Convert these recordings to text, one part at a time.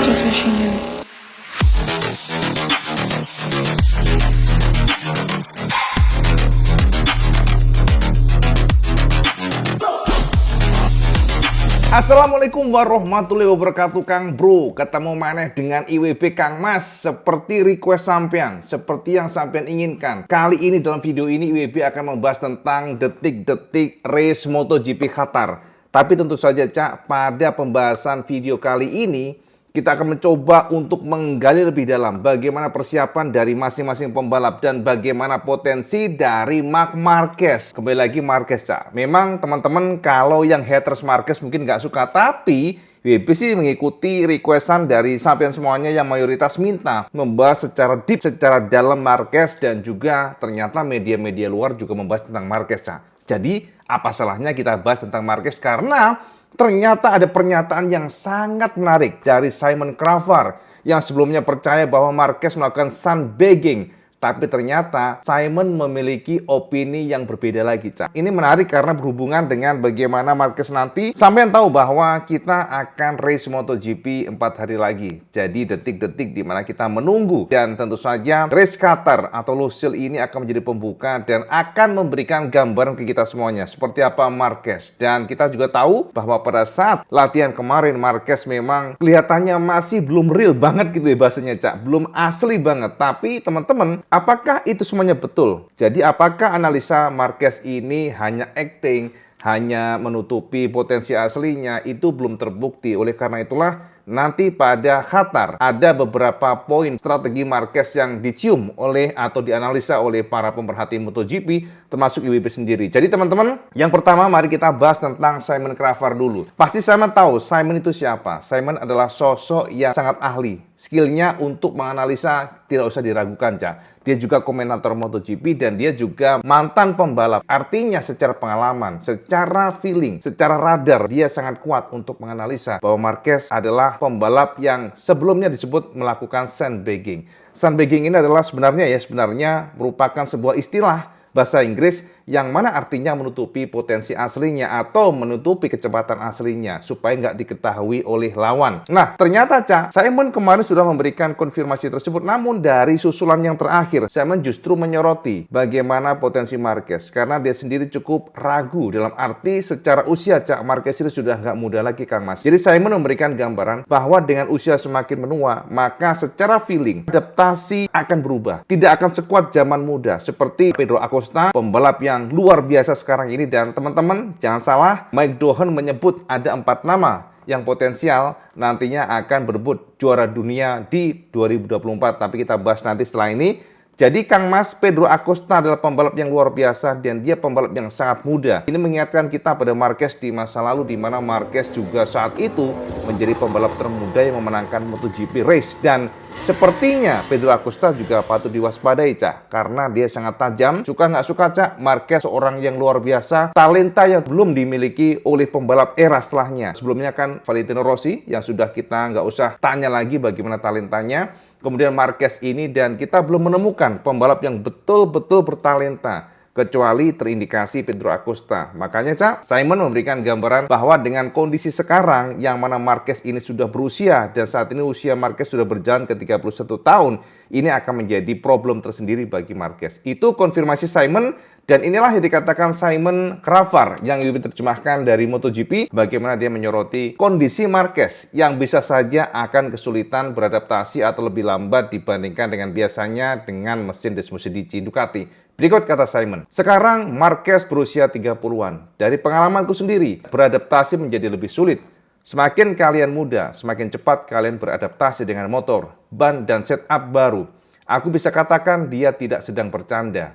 Just wish you knew. Assalamualaikum warahmatullahi wabarakatuh Kang Bro. Ketemu maneh dengan IWB Kang Mas. Seperti request sampean, seperti yang sampean inginkan. Kali ini dalam video ini IWB akan membahas tentang detik-detik race MotoGP Qatar. Tapi tentu saja Cak, pada pembahasan video kali ini kita akan mencoba untuk menggali lebih dalam bagaimana persiapan dari masing-masing pembalap dan bagaimana potensi dari Marc Marquez. Kembali lagi Marquez, Cak. Memang teman-teman kalau yang haters Marquez mungkin nggak suka, tapi WB sih mengikuti requestan dari sampean semuanya yang mayoritas minta membahas secara deep, secara dalam Marquez, dan juga ternyata media-media luar juga membahas tentang Marquez, Cak. Jadi apa salahnya kita bahas tentang Marquez, karena ternyata ada pernyataan yang sangat menarik dari Simon Cravar yang sebelumnya percaya bahwa Marquez melakukan sunbagging. Tapi ternyata Simon memiliki opini yang berbeda lagi, Cak. Ini menarik karena berhubungan dengan bagaimana Marquez nanti. Sampai tahu bahwa kita akan race MotoGP 4 hari lagi. Jadi detik-detik di mana kita menunggu. Dan tentu saja race Qatar atau Lusail ini akan menjadi pembuka dan akan memberikan gambaran ke kita semuanya. Seperti apa Marquez. Dan kita juga tahu bahwa pada saat latihan kemarin Marquez memang kelihatannya masih belum real banget gitu ya bahasanya, Cak. Belum asli banget. Tapi teman-teman, apakah itu semuanya betul? Jadi apakah analisa Marquez ini hanya acting, hanya menutupi potensi aslinya? Itu belum terbukti. Oleh karena itulah nanti pada Qatar ada beberapa poin strategi Marquez yang dicium oleh atau dianalisa oleh para pemerhati MotoGP, termasuk IWB sendiri. Jadi teman-teman, yang pertama mari kita bahas tentang Simon Cravar dulu. Pasti Simon tahu Simon itu siapa. Simon adalah sosok yang sangat ahli. Skillnya untuk menganalisa tidak usah diragukan, Cak. Dia juga komentator MotoGP dan dia juga mantan pembalap. Artinya secara pengalaman, secara feeling, secara radar, dia sangat kuat untuk menganalisa bahwa Marquez adalah pembalap yang sebelumnya disebut melakukan sandbagging. Sandbagging ini adalah sebenarnya merupakan sebuah istilah bahasa Inggris yang mana artinya menutupi potensi aslinya atau menutupi kecepatan aslinya supaya nggak diketahui oleh lawan. Nah, ternyata Cak, Simon kemarin sudah memberikan konfirmasi tersebut, namun dari susulan yang terakhir, Simon justru menyoroti bagaimana potensi Marquez karena dia sendiri cukup ragu dalam arti secara usia, Cak. Marquez itu sudah nggak muda lagi, Kang Mas. Jadi Simon memberikan gambaran bahwa dengan usia semakin menua, maka secara feeling adaptasi akan berubah. Tidak akan sekuat zaman muda seperti Pedro Acosta, pembalap yang luar biasa sekarang ini. Dan teman-teman jangan salah, Mike Doohan menyebut ada 4 nama yang potensial nantinya akan berebut juara dunia di 2024. Tapi kita bahas nanti setelah ini. Jadi Kang Mas, Pedro Acosta adalah pembalap yang luar biasa dan dia pembalap yang sangat muda. Ini mengingatkan kita pada Marquez di masa lalu, di mana Marquez juga saat itu menjadi pembalap termuda yang memenangkan MotoGP race. Dan sepertinya Pedro Acosta juga patut diwaspadai, Cak, karena dia sangat tajam. Suka nggak suka, Cak, Marquez seorang yang luar biasa, talenta yang belum dimiliki oleh pembalap era setelahnya. Sebelumnya kan Valentino Rossi yang sudah kita nggak usah tanya lagi bagaimana talentanya. Kemudian Marquez ini, dan kita belum menemukan pembalap yang betul-betul bertalenta kecuali terindikasi Pedro Acosta. Makanya Cak, Simon memberikan gambaran bahwa dengan kondisi sekarang yang mana Marquez ini sudah berusia dan saat ini usia Marquez sudah berjalan ke 31 tahun, ini akan menjadi problem tersendiri bagi Marquez. Itu konfirmasi Simon. Dan inilah yang dikatakan Simon Cravar yang lebih terjemahkan dari MotoGP, bagaimana dia menyoroti kondisi Marquez yang bisa saja akan kesulitan beradaptasi atau lebih lambat dibandingkan dengan biasanya dengan mesin Desmosedici Ducati. Berikut kata Simon, sekarang Marquez berusia 30-an. Dari pengalamanku sendiri, beradaptasi menjadi lebih sulit. Semakin kalian muda, semakin cepat kalian beradaptasi dengan motor, ban, dan setup baru. Aku bisa katakan dia tidak sedang bercanda.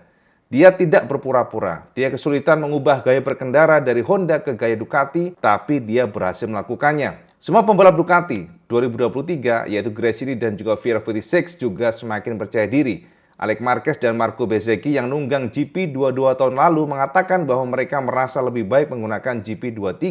Dia tidak berpura-pura. Dia kesulitan mengubah gaya berkendara dari Honda ke gaya Ducati, tapi dia berhasil melakukannya. Semua pembalap Ducati 2023 yaitu Gresini dan juga VR46 juga semakin percaya diri. Alex Marquez dan Marco Bezzecchi yang nunggang GP22 tahun lalu mengatakan bahwa mereka merasa lebih baik menggunakan GP23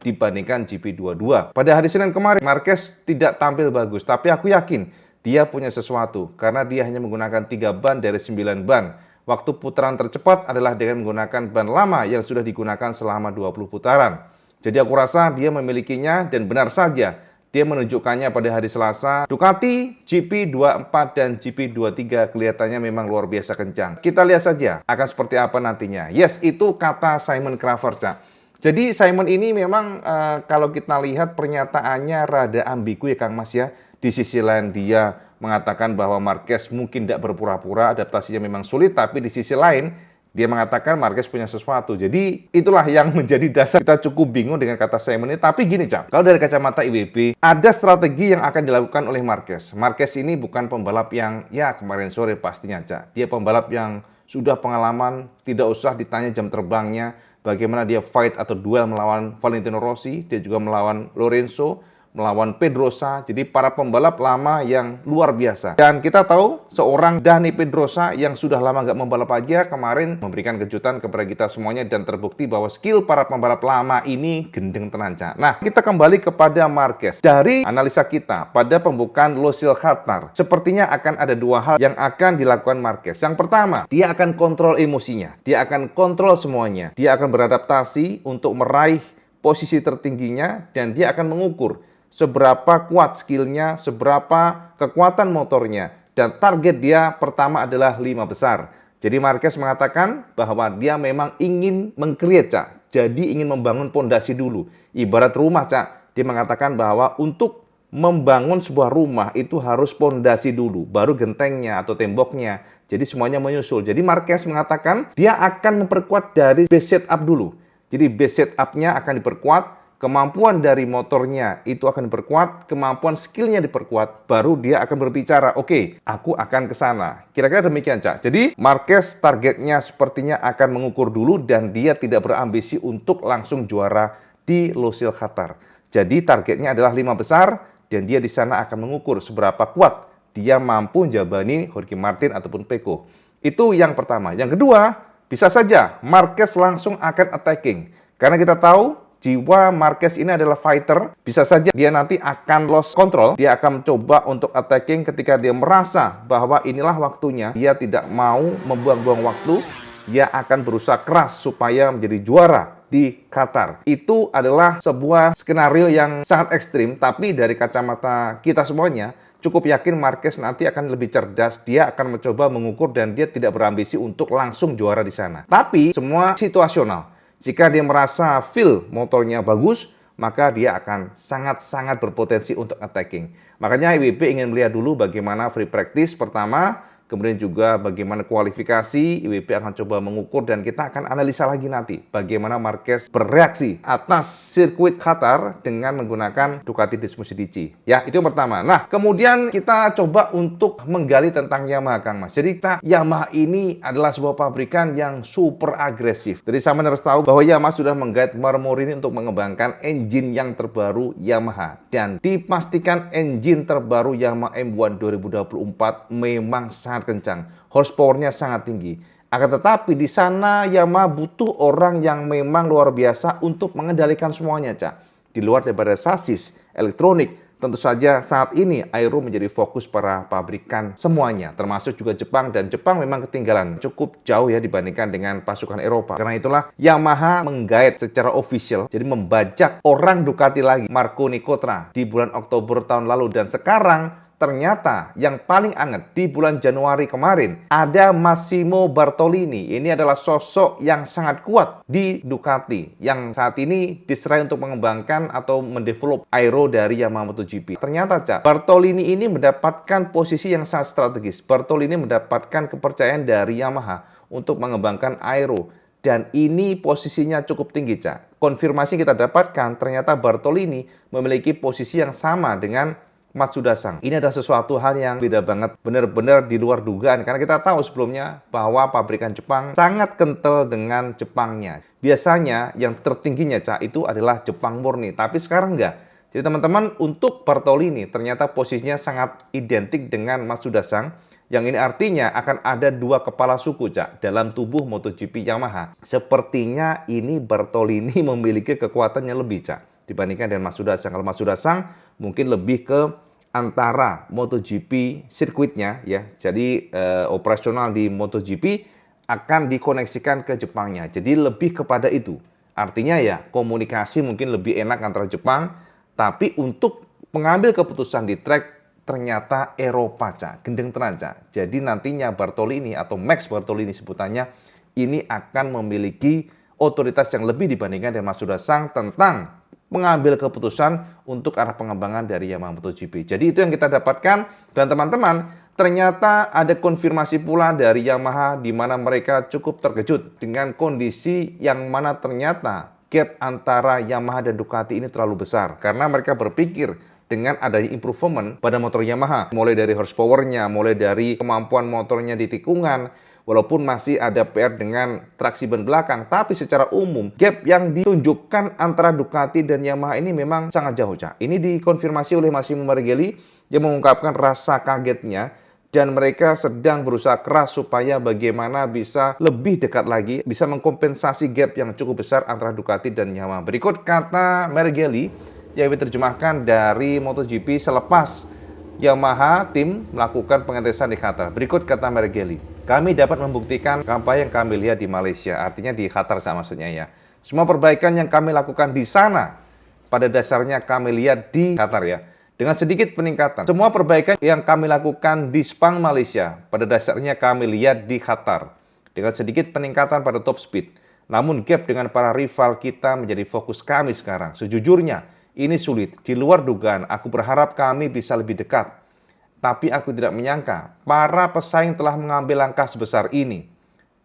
dibandingkan GP22. Pada hari Senin kemarin, Marquez tidak tampil bagus, tapi aku yakin dia punya sesuatu karena dia hanya menggunakan 3 ban dari 9 ban. Waktu putaran tercepat adalah dengan menggunakan ban lama yang sudah digunakan selama 20 putaran. Jadi aku rasa dia memilikinya dan benar saja dia menunjukkannya pada hari Selasa. Ducati GP24 dan GP23 kelihatannya memang luar biasa kencang. Kita lihat saja akan seperti apa nantinya. Yes, itu kata Simon Craver, Cak. Jadi Simon ini memang kalau kita lihat pernyataannya rada ambigu ya Kang Mas ya. Di sisi lain dia mengatakan bahwa Marquez mungkin tidak berpura-pura, adaptasinya memang sulit, tapi di sisi lain dia mengatakan Marquez punya sesuatu. Jadi itulah yang menjadi dasar kita cukup bingung dengan kata Simon ini. Tapi gini Cak, kalau dari kacamata IWB, ada strategi yang akan dilakukan oleh Marquez. Marquez ini bukan pembalap yang ya kemarin sore pastinya Cak. Dia pembalap yang sudah pengalaman, tidak usah ditanya jam terbangnya, bagaimana dia fight atau duel melawan Valentino Rossi, dia juga melawan Lorenzo, melawan Pedrosa, jadi para pembalap lama yang luar biasa. Dan kita tahu seorang Dani Pedrosa yang sudah lama nggak membalap aja kemarin memberikan kejutan kepada kita semuanya dan terbukti bahwa skill para pembalap lama ini gendeng tenanca. Nah, kita kembali kepada Marquez. Dari analisa kita pada pembukaan Losail Qatar, sepertinya akan ada dua hal yang akan dilakukan Marquez. Yang pertama, dia akan kontrol emosinya, dia akan kontrol semuanya, dia akan beradaptasi untuk meraih posisi tertingginya dan dia akan mengukur seberapa kuat skillnya, seberapa kekuatan motornya. Dan target dia pertama adalah 5 besar. Jadi Marquez mengatakan bahwa dia memang ingin meng-create, Cak. Jadi ingin membangun pondasi dulu. Ibarat rumah, Cak. Dia mengatakan bahwa untuk membangun sebuah rumah itu harus pondasi dulu, baru gentengnya atau temboknya. Jadi semuanya menyusul. Jadi Marquez mengatakan dia akan memperkuat dari base setup dulu. Jadi base setup-nya akan diperkuat, kemampuan dari motornya itu akan diperkuat, kemampuan skillnya diperkuat, baru dia akan berbicara, oke, aku akan ke sana. Kira-kira demikian, Cak. Jadi, Marquez targetnya sepertinya akan mengukur dulu dan dia tidak berambisi untuk langsung juara di Losail Qatar. Jadi, targetnya adalah 5 besar dan dia di sana akan mengukur seberapa kuat dia mampu jabani Jorge Martin ataupun Pecco. Itu yang pertama. Yang kedua, bisa saja Marquez langsung akan attacking. Karena kita tahu jiwa Marquez ini adalah fighter, bisa saja dia nanti akan lost control, dia akan mencoba untuk attacking ketika dia merasa bahwa inilah waktunya, dia tidak mau membuang-buang waktu, dia akan berusaha keras supaya menjadi juara di Qatar. Itu adalah sebuah skenario yang sangat ekstrim, tapi dari kacamata kita semuanya, cukup yakin Marquez nanti akan lebih cerdas, dia akan mencoba mengukur dan dia tidak berambisi untuk langsung juara di sana. Tapi semua situasional. Jika dia merasa feel motornya bagus, maka dia akan sangat-sangat berpotensi untuk attacking. Makanya IWB ingin melihat dulu bagaimana free practice pertama, kemudian juga bagaimana kualifikasi, IWB akan coba mengukur dan kita akan analisa lagi nanti bagaimana Marquez bereaksi atas sirkuit Qatar dengan menggunakan Ducati Desmosed DC. Ya, itu yang pertama. Nah, kemudian kita coba untuk menggali tentang Yamaha, Kang Mas. Jadi, Yamaha ini adalah sebuah pabrikan yang super agresif. Jadi, sama harus tahu bahwa Yamaha sudah menggait Marmorini untuk mengembangkan engine yang terbaru Yamaha. Dan dipastikan engine terbaru Yamaha M1 2024 memang sangat kencang, horsepower-nya sangat tinggi. Akan tetapi di sana Yamaha butuh orang yang memang luar biasa untuk mengendalikan semuanya, Cak. Di luar daripada sasis, elektronik, tentu saja saat ini aero menjadi fokus para pabrikan semuanya, termasuk juga Jepang, dan Jepang memang ketinggalan cukup jauh ya dibandingkan dengan pasukan Eropa. Karena itulah Yamaha menggait secara official, jadi membajak orang Ducati lagi, Marco Nicotra, di bulan Oktober tahun lalu, dan sekarang ternyata yang paling anget di bulan Januari kemarin ada Massimo Bartolini. Ini adalah sosok yang sangat kuat di Ducati yang saat ini diserahi untuk mengembangkan atau mendevelop aero dari Yamaha MotoGP. Ternyata, Cak, Bartolini ini mendapatkan posisi yang sangat strategis. Bartolini mendapatkan kepercayaan dari Yamaha untuk mengembangkan aero. Dan ini posisinya cukup tinggi, Cak. Konfirmasi kita dapatkan ternyata Bartolini memiliki posisi yang sama dengan Matsuda-san. Ini adalah sesuatu hal yang beda banget, benar-benar di luar dugaan. Karena kita tahu sebelumnya bahwa pabrikan Jepang sangat kental dengan Jepangnya. Biasanya yang tertingginya, Cak, itu adalah Jepang murni. Tapi sekarang enggak. Jadi teman-teman, untuk Bartolini ternyata posisinya sangat identik dengan Matsuda Sang. Yang ini artinya akan ada dua kepala suku, Cak, dalam tubuh MotoGP Yamaha. Sepertinya ini Bartolini memiliki kekuatan yang lebih, Cak, dibandingkan dengan Matsuda Sang. Kalau Matsuda Sang mungkin lebih ke antara MotoGP sirkuitnya, ya. Jadi operasional di MotoGP akan dikoneksikan ke Jepangnya. Jadi lebih kepada itu. Artinya ya komunikasi mungkin lebih enak antara Jepang, tapi untuk pengambil keputusan di track ternyata Eropa, Cak, gendeng tenan, Cak. Jadi nantinya Bartolini atau Max Bartolini sebutannya ini akan memiliki otoritas yang lebih dibandingkan dengan Matsuda Sang tentang mengambil keputusan untuk arah pengembangan dari Yamaha MotoGP. Jadi itu yang kita dapatkan, dan teman-teman, ternyata ada konfirmasi pula dari Yamaha di mana mereka cukup terkejut dengan kondisi yang mana ternyata gap antara Yamaha dan Ducati ini terlalu besar, karena mereka berpikir dengan adanya improvement pada motor Yamaha, mulai dari horsepower-nya, mulai dari kemampuan motornya di tikungan, walaupun masih ada PR dengan traksi ban belakang, tapi secara umum gap yang ditunjukkan antara Ducati dan Yamaha ini memang sangat jauh, Cak. Ini dikonfirmasi oleh Massimo Margelli yang mengungkapkan rasa kagetnya, dan mereka sedang berusaha keras supaya bagaimana bisa lebih dekat lagi, bisa mengkompensasi gap yang cukup besar antara Ducati dan Yamaha. Berikut kata Margelli yang diterjemahkan dari MotoGP selepas Yamaha tim melakukan pengetesan di Qatar. Berikut kata Margelli, kami dapat membuktikan apa yang kami lihat di Malaysia, artinya di Qatar maksudnya ya. Semua perbaikan yang kami lakukan di sana pada dasarnya kami lihat di Qatar ya. Dengan sedikit peningkatan, semua perbaikan yang kami lakukan di Sepang Malaysia pada dasarnya kami lihat di Qatar. Dengan sedikit peningkatan pada top speed. Namun gap dengan para rival kita menjadi fokus kami sekarang. Sejujurnya, ini sulit, di luar dugaan. Aku berharap kami bisa lebih dekat. Tapi aku tidak menyangka para pesaing telah mengambil langkah sebesar ini.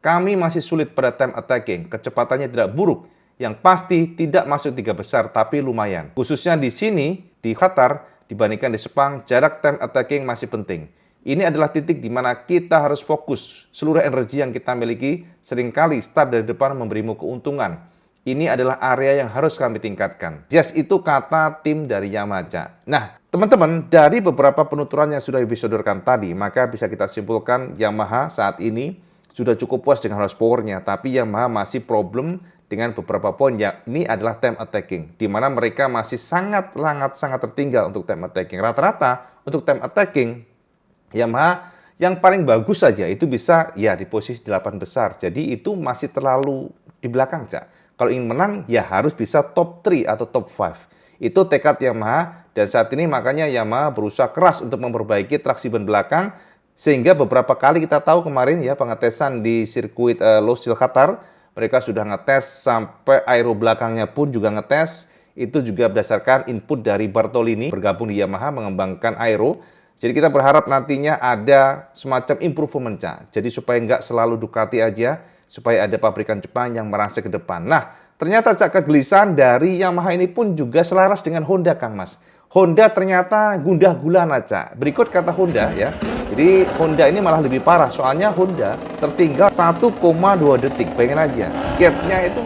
Kami masih sulit pada time attacking. Kecepatannya tidak buruk. Yang pasti tidak masuk 3 besar, tapi lumayan. Khususnya di sini, di Qatar, dibandingkan di Sepang, jarak time attacking masih penting. Ini adalah titik di mana kita harus fokus. Seluruh energi yang kita miliki seringkali start dari depan memberimu keuntungan. Ini adalah area yang harus kami tingkatkan. Yes, itu kata tim dari Yamaha. Nah, teman-teman, dari beberapa penuturan yang sudah disodorkan tadi, maka bisa kita simpulkan Yamaha saat ini sudah cukup puas dengan horsepower-nya, tapi Yamaha masih problem dengan beberapa poin. Ya, ini adalah time attacking, di mana mereka masih sangat tertinggal untuk time attacking. Rata-rata untuk time attacking, Yamaha yang paling bagus saja itu bisa ya di posisi 8 besar. Jadi itu masih terlalu di belakang, Cak. Kalau ingin menang, ya harus bisa top 3 atau top 5. Itu tekad Yamaha, dan saat ini makanya Yamaha berusaha keras untuk memperbaiki traksi ban belakang, sehingga beberapa kali kita tahu kemarin ya pengetesan di sirkuit Losail Qatar, mereka sudah ngetes sampai aero belakangnya pun juga ngetes. Itu juga berdasarkan input dari Bartolini, bergabung di Yamaha mengembangkan aero. Jadi kita berharap nantinya ada semacam improvement, Cak. Jadi supaya nggak selalu Ducati aja, supaya ada pabrikan Jepang yang merasa ke depan. Nah, ternyata, Cak, kegelisahan dari Yamaha ini pun juga selaras dengan Honda, Kang Mas. Honda ternyata gundah gulana, Cak. Berikut kata Honda ya. Jadi Honda ini malah lebih parah, soalnya Honda tertinggal 1,2 detik. Bayangin aja, gapnya itu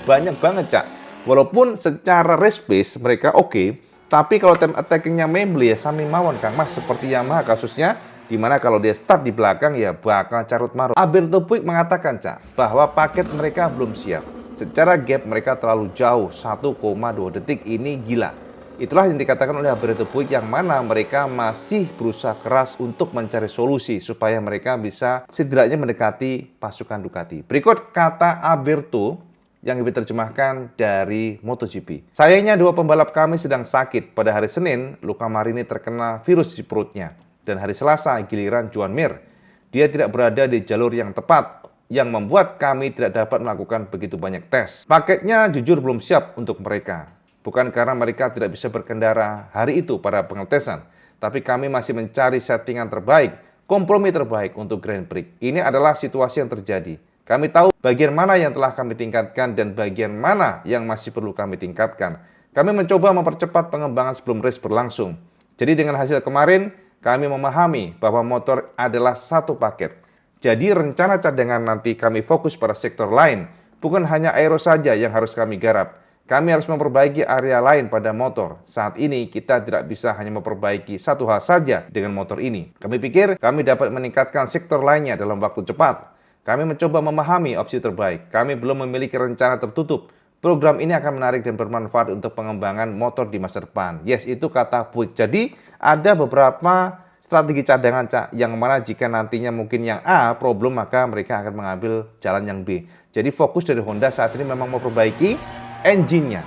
banyak banget, Cak. Walaupun secara race pace mereka oke, tapi kalau time attackingnya Membeli ya sami mawon, Kang Mas. Seperti Yamaha kasusnya, dimana kalau dia start di belakang ya bakal carut marut. Alberto Puig mengatakan, Cak, bahwa paket mereka belum siap. Secara gap mereka terlalu jauh, 1,2 detik, ini gila. Itulah yang dikatakan oleh Alberto Puig, yang mana mereka masih berusaha keras untuk mencari solusi supaya mereka bisa setidaknya mendekati pasukan Ducati. Berikut kata Alberto yang diterjemahkan dari MotoGP. Sayangnya dua pembalap kami sedang sakit. Pada hari Senin, Luca Marini terkena virus di perutnya. Dan hari Selasa, giliran Joan Mir. Dia tidak berada di jalur yang tepat, yang membuat kami tidak dapat melakukan begitu banyak tes. Paketnya jujur belum siap untuk mereka. Bukan karena mereka tidak bisa berkendara hari itu pada pengetesan, tapi kami masih mencari settingan terbaik, kompromi terbaik untuk Grand Prix. Ini adalah situasi yang terjadi. Kami tahu bagian mana yang telah kami tingkatkan dan bagian mana yang masih perlu kami tingkatkan. Kami mencoba mempercepat pengembangan sebelum race berlangsung. Jadi dengan hasil kemarin, kami memahami bahwa motor adalah satu paket. Jadi rencana cadangan nanti kami fokus pada sektor lain. Bukan hanya aero saja yang harus kami garap. kami harus memperbaiki area lain pada motor. Saat ini kita tidak bisa hanya memperbaiki satu hal saja dengan motor ini. Kami pikir kami dapat meningkatkan sektor lainnya dalam waktu cepat. Kami mencoba memahami opsi terbaik. Kami belum memiliki rencana tertutup. Program ini akan menarik dan bermanfaat untuk pengembangan motor di masa depan. Yes, itu kata Puig. Jadi ada beberapa strategi cadangan, Cak, yang mana jika nantinya mungkin yang A problem, maka mereka akan mengambil jalan yang B. Jadi fokus dari Honda saat ini memang memperbaiki engine-nya,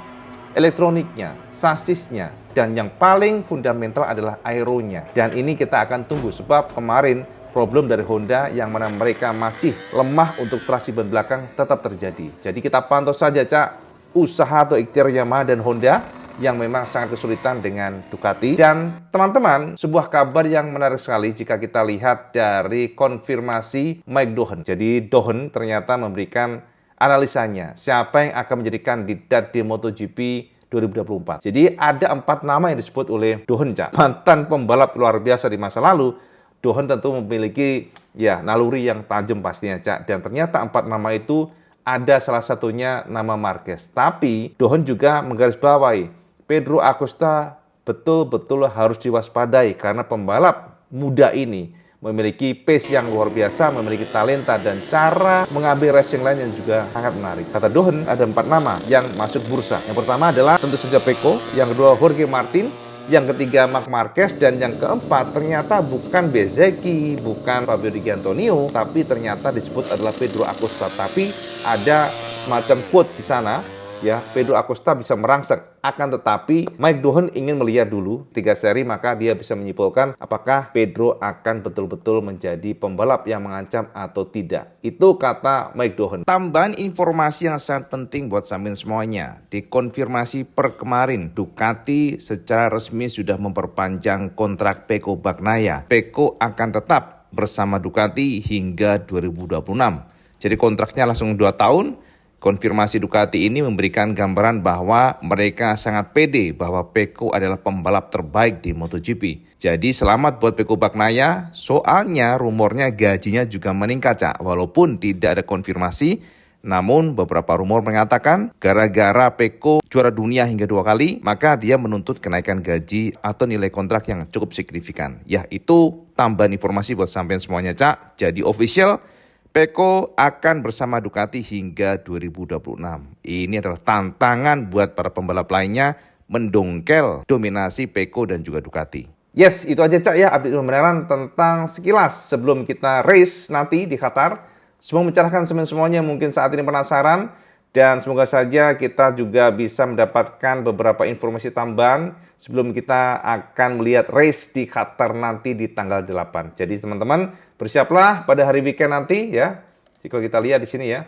elektroniknya, sasisnya, dan yang paling fundamental adalah aeronya. Dan ini kita akan tunggu sebab kemarin problem dari Honda yang mana mereka masih lemah untuk traksi ban belakang tetap terjadi. Jadi kita pantau saja, Cak, usaha atau ikhtiar Yamaha dan Honda yang memang sangat kesulitan dengan Ducati. Dan teman-teman, sebuah kabar yang menarik sekali jika kita lihat dari konfirmasi Mike Doohan. Jadi Doohan ternyata memberikan analisanya, siapa yang akan menjadi kandidat di MotoGP 2024. Jadi ada 4 nama yang disebut oleh Doohan, Cak. Mantan pembalap luar biasa di masa lalu, Doohan tentu memiliki naluri yang tajam pastinya, Cak. Dan ternyata 4 nama itu ada salah satunya nama Marquez. Tapi Doohan juga menggarisbawahi Pedro Acosta betul-betul harus diwaspadai karena pembalap muda ini memiliki pace yang luar biasa, memiliki talenta dan cara mengambil racing line yang juga sangat menarik. Kata Doohan, ada 4 nama yang masuk bursa. Yang pertama adalah tentu saja Pecco, yang kedua Jorge Martin, yang ketiga Marc Marquez, dan yang keempat ternyata bukan Bezzecchi, bukan Fabio Di Giannantonio, tapi ternyata disebut adalah Pedro Acosta. Tapi ada semacam quote di sana, ya, Pedro Acosta bisa merangsek. Akan tetapi Mike Doohan ingin melihat dulu 3 seri, maka dia bisa menyimpulkan apakah Pedro akan betul-betul menjadi pembalap yang mengancam atau tidak. Itu kata Mike Doohan. Tambahan informasi yang sangat penting buat sampean semuanya. Dikonfirmasi per kemarin, Ducati secara resmi sudah memperpanjang kontrak Pecco Bagnaia. Pecco akan tetap bersama Ducati hingga 2026. Jadi kontraknya langsung 2 tahun. Konfirmasi Ducati ini memberikan gambaran bahwa mereka sangat pede bahwa Pecco adalah pembalap terbaik di MotoGP. Jadi selamat buat Pecco Bagnaia, soalnya rumornya gajinya juga meningkat, Cak. Walaupun tidak ada konfirmasi, namun beberapa rumor mengatakan gara-gara Pecco juara dunia hingga 2 kali, maka dia menuntut kenaikan gaji atau nilai kontrak yang cukup signifikan. Ya, itu tambahan informasi buat sampean semuanya, Cak. Jadi official, Pecco akan bersama Ducati hingga 2026. Ini adalah tantangan buat para pembalap lainnya mendongkel dominasi Pecco dan juga Ducati. Yes, itu aja, Cak, ya, update kebenaran tentang sekilas sebelum kita race nanti di Qatar. Semoga mencerahkan semuanya mungkin saat ini penasaran. Dan semoga saja kita juga bisa mendapatkan beberapa informasi tambahan sebelum kita akan melihat race di Qatar nanti di tanggal 8. Jadi teman-teman bersiaplah pada hari weekend nanti, ya. Jika kita lihat di sini, ya,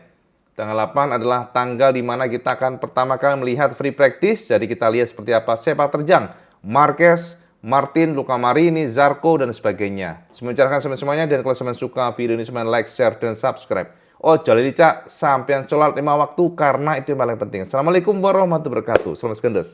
tanggal 8 adalah tanggal di mana kita akan pertama kali melihat free practice. Jadi kita lihat seperti apa sepak terjang Marquez, Martin, Luca Marini, Zarco, dan sebagainya. Semoga mencerahkan semuanya, dan kalau kalian suka video ini, like, share, dan subscribe. Oh, jangan lupa sampean sholat 5 waktu karena itu yang paling penting. Assalamualaikum warahmatullahi wabarakatuh. Selamat sekendes.